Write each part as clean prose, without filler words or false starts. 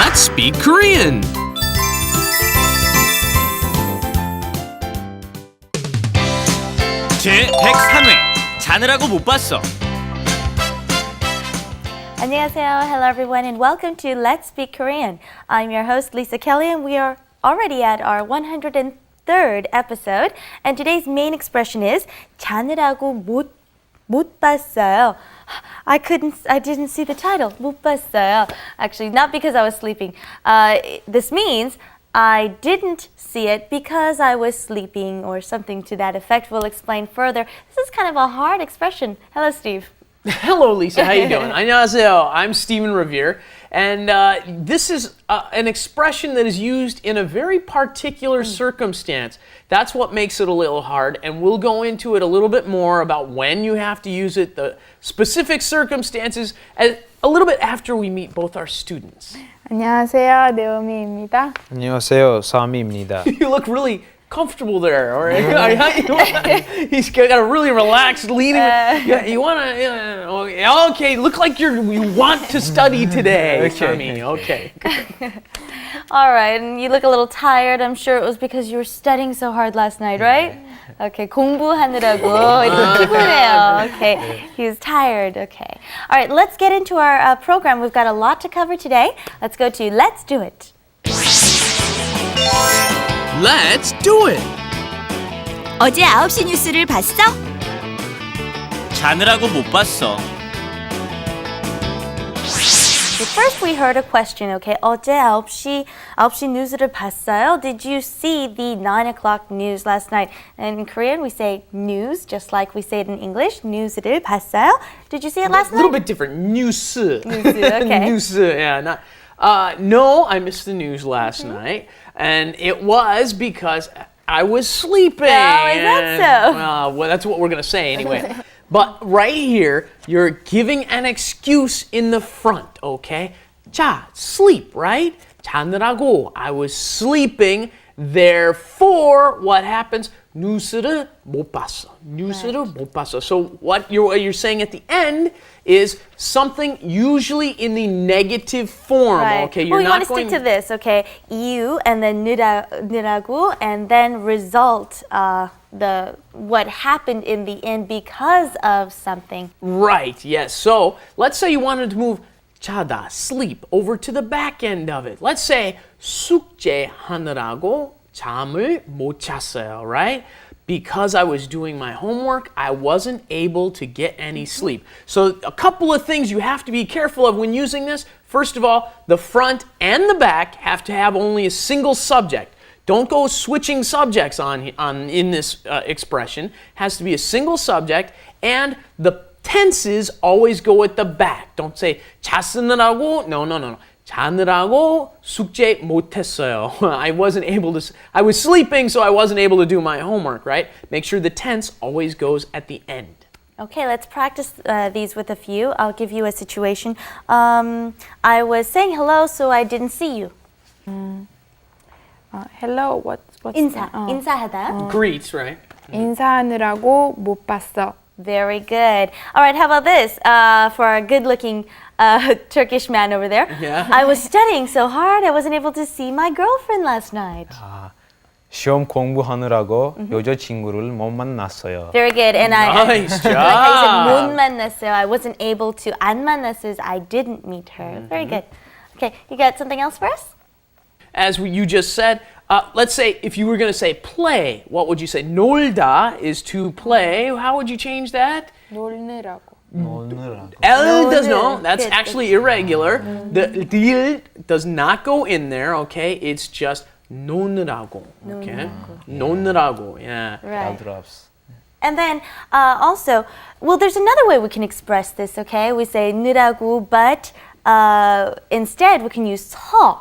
Let's speak Korean. 제103회 자느라고 못 봤어. 안녕하세요. Hello everyone and welcome to Let's Speak Korean. I'm your host Lisa Kelly and we are already at our 103rd episode and today's main expression is 자느라고 못 봤어요. I didn't see the title. 못 봤어요. Actually, not because I was sleeping. This means I didn't see it because I was sleeping or something to that effect. We'll explain further. This is kind of a hard expression. Hello, Steve. Hello, Lisa. How you doing? 안녕하세요. I'm Stephen Revere, and this is an expression that is used in a very particular circumstance. That's what makes it a little hard, and we'll go into it a little bit more about when you have to use it, the specific circumstances, a little bit after we meet both our students. 안녕하세요, 네오미입니다. 안녕하세요, 사미입니다. You look really comfortable there, or he's got a really relaxed leaning. You want to? Okay, look like you want to study today, Sami. Okay. All right, and you look a little tired. I'm sure it was because you were studying so hard last night, right? Okay, 공부하느라고 이렇게 피곤해요. Okay, he's tired. Okay. All right, let's get into our program. We've got a lot to cover today. Let's go to Let's Do It. Let's do it. 어제 9시 뉴스를 봤어? 자느라고 못 봤어. First, we heard a question. Okay, 어제 9시 뉴스를 봤어요? Did you see the 9 o'clock news last night? And in Korean, we say news, just like we say it in English. 뉴스를 봤어요? Did you see it last A little night? bit different. News. okay. News. Yeah. No, I missed the news last night, and it was because I was sleeping. Oh, is that so? Well, that's what we're gonna say anyway. But right here, you're giving an excuse in the front, okay? 자, sleep, right? 자느라고, I was sleeping. Therefore, what happens? 뉴스를 못 봤어. 뉴스를 못 봤어. So what you're saying at the end is something usually in the negative form. Right. Okay, you want to stick to this, okay? 이유 and then 느라고 and then result what happened in the end because of something. Right, yes. So let's say you wanted to move 자다, sleep, over to the back end of it. Let's say 숙제하느라고 잠을 못 잤어요, right? Because I was doing my homework, I wasn't able to get any sleep. So a couple of things you have to be careful of when using this. First of all, the front and the back have to have only a single subject. Don't go switching subjects in this expression. Has to be a single subject, and the tenses always go at the back. Don't say 잤으느라고. No. 자느라고 숙제 못했어요. I was sleeping, so I wasn't able to do my homework, right? Make sure the tense always goes at the end. Okay, let's practice these with a few. I'll give you a situation. I was saying hello, so I didn't see you. Hello, what's 인사하다. Greets, right? 인사하느라고 못 봤어. Very good. All right, how about this? For our good-looking Turkish man over there. Yeah. I was studying so hard, I wasn't able to see my girlfriend last night. 시험 공부하느라고 여자친구를 못 만났어요. Very good. And Nice like how you said, 못 job. 만났어요. I wasn't able to. 안 만났어요. I didn't meet her. Very good. Okay, you got something else for us? As you just said, let's say if you were going to say play, what would you say? 놀다 is to play. How would you change that? 놀느라고. L does no. That's Good. actually irregular. The 딜 does not go in there. Okay, it's just 노느라고. Okay, 노느라고. Yeah. Right. drops. And then also, well, there's another way we can express this, okay? We say 느라고, but instead we can use 서.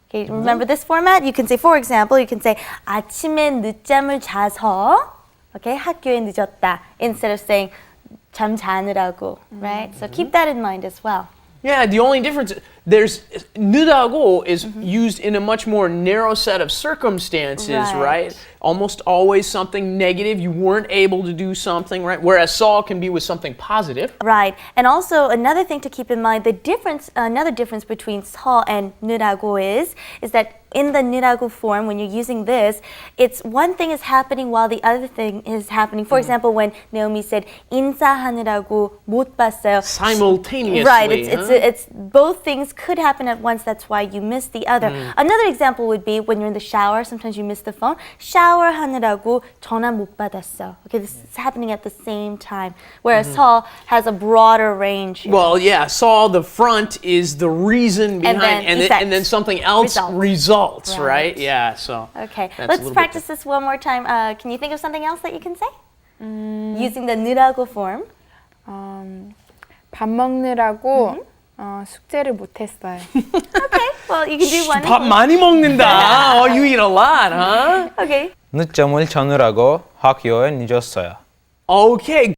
Okay, remember this format? You can say, for example, you can say 아침에 늦잠을 자서, okay, 학교에 늦었다, instead of saying 잠 자느라고, right? So keep that in mind as well. Yeah, the only difference, there's 느라고 is used in a much more narrow set of circumstances, right? Almost always something negative. You weren't able to do something, right? Whereas saw can be with something positive. Right. And also another thing to keep in mind, another difference between 서 and 느라고 is that in the 느라고 form, when you're using this, it's one thing is happening while the other thing is happening. For example, when Naomi said 인사하느라고 못 봤어요. Simultaneously. Right. It's both things could happen at once. That's why you miss the other. Another example would be when you're in the shower. Sometimes you miss the phone. 샤워하느라고 전화 못 받았어. Okay, this is happening at the same time. Whereas 서 has a broader range. Well, yeah, saw the front is the reason behind, and then something else results, right? Yeah, so. Okay, that's let's practice this one more time. Can you think of something else that you can say? Using the 느라고 form. 밥 먹느라고 숙제를 못했어요. Okay, well, you can do one. 밥 많이 먹는다. Oh, you eat a lot, huh? Okay. 늦잠을 자느라고 학교에 늦었어요. Okay.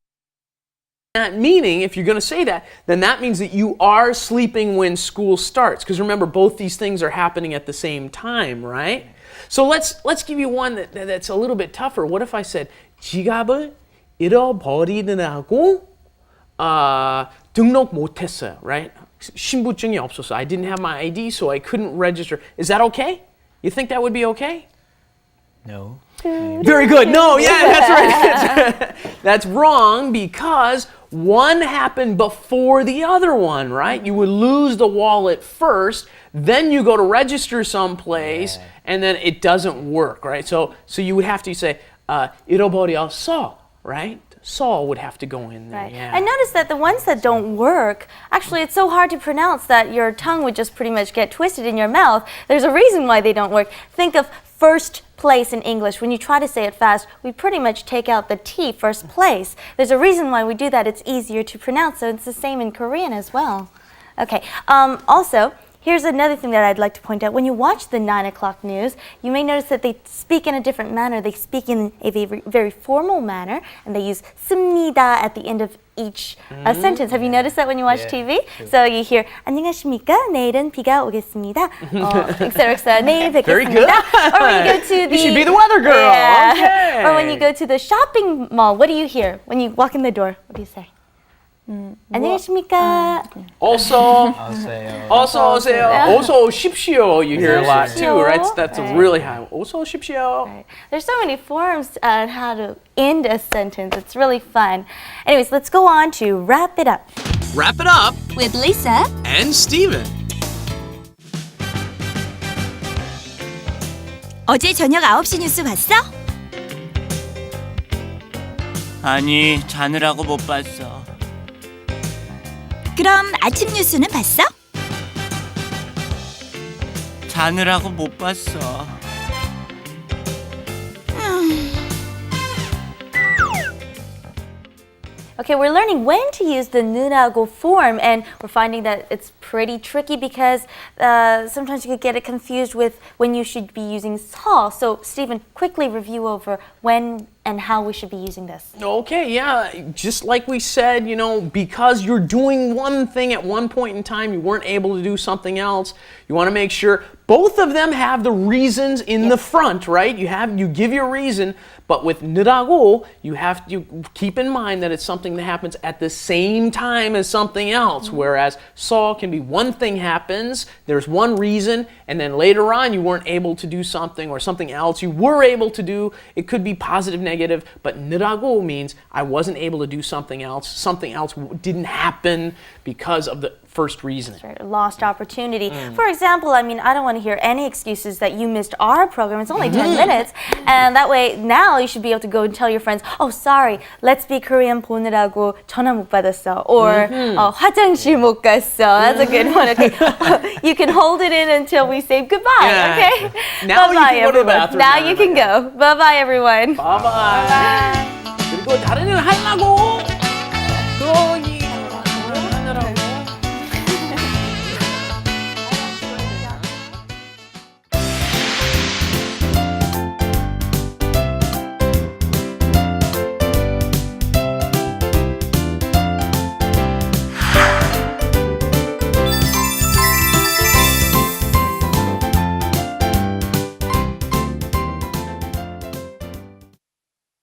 That meaning, if you're going to say that, then that means that you are sleeping when school starts. Because remember, both these things are happening at the same time, right? So let's give you one that's a little bit tougher. What if I said, 지갑을 잃어버리느라고 등록 못했어요, right? 신분증이 없었어. I didn't have my ID, so I couldn't register. Is that okay? You think that would be okay? No. Very good. No, yeah, that's right. That's wrong because one happened before the other one, right? You would lose the wallet first, then you go to register someplace, and then it doesn't work, right? So you would have to say 잃어버렸어, right? Saw would have to go in there. Right. Yeah. I noticed that the ones that don't work, actually it's so hard to pronounce that your tongue would just pretty much get twisted in your mouth. There's a reason why they don't work. Think of first place in English. When you try to say it fast, we pretty much take out the T, first place. There's a reason why we do that. It's easier to pronounce, so it's the same in Korean as well. Okay. Also, here's another thing that I'd like to point out. When you watch the 9 o'clock news, you may notice that they speak in a different manner. They speak in a very formal manner, and they use 씁니다 at the end of each sentence. Have you noticed that when you watch TV? So you hear 안녕하십니까? 내일은 비가 오겠습니다. etc. 내일 뵙겠습니다. Very good. Or when you go to the... You should be the weather girl. Yeah. Okay. Or when you go to the shopping mall, what do you hear? When you walk in the door, what do you say? 안녕하십니까? Also, 오세요. 어서 오세요. 어서 오십시오. You hear a lot too, right? That's Right. really high. 어서 오십시오. Right. There's so many forms on how to end a sentence. It's really fun. Anyways, let's go on to wrap it up. Wrap it up with Lisa. and Steven. 어제 저녁 9시 뉴스 봤어? 아니, 자느라고 못 봤어. 그럼 아침 뉴스는 봤어? 자느라고 못 봤어. Okay, we're learning when to use the 느라고 form, and we're finding that it's pretty tricky because sometimes you could get it confused with when you should be using 서. So, Stephen, quickly review over when and how we should be using this. Okay, yeah, just like we said, you know, because you're doing one thing at one point in time, you weren't able to do something else. You want to make sure both of them have the reasons in the front, right? You give your reason, but with 느라고, you have to keep in mind that it's something that happens at the same time as something else. Whereas 서 can be one thing happens, there's one reason, and then later on you weren't able to do something or something else you were able to do. It could be positive, negative, but 느라고 means I wasn't able to do something else didn't happen because of the first reason. Right, a lost opportunity. For example, I mean, I don't want to hear any excuses that you missed our program. It's only 10 minutes. And that way, now you should be able to go and tell your friends, oh, sorry, Let's Speak Korean 보느라고 전화 못 받았어. Or 화장실 못 갔어. That's a good one. Okay. You can hold it in until we say goodbye. Yeah. Okay? Now you Bye-bye, can go to the everyone. bathroom. Now you can go. Bye-bye, everyone. Bye-bye. 그리고 다른 일 하려고.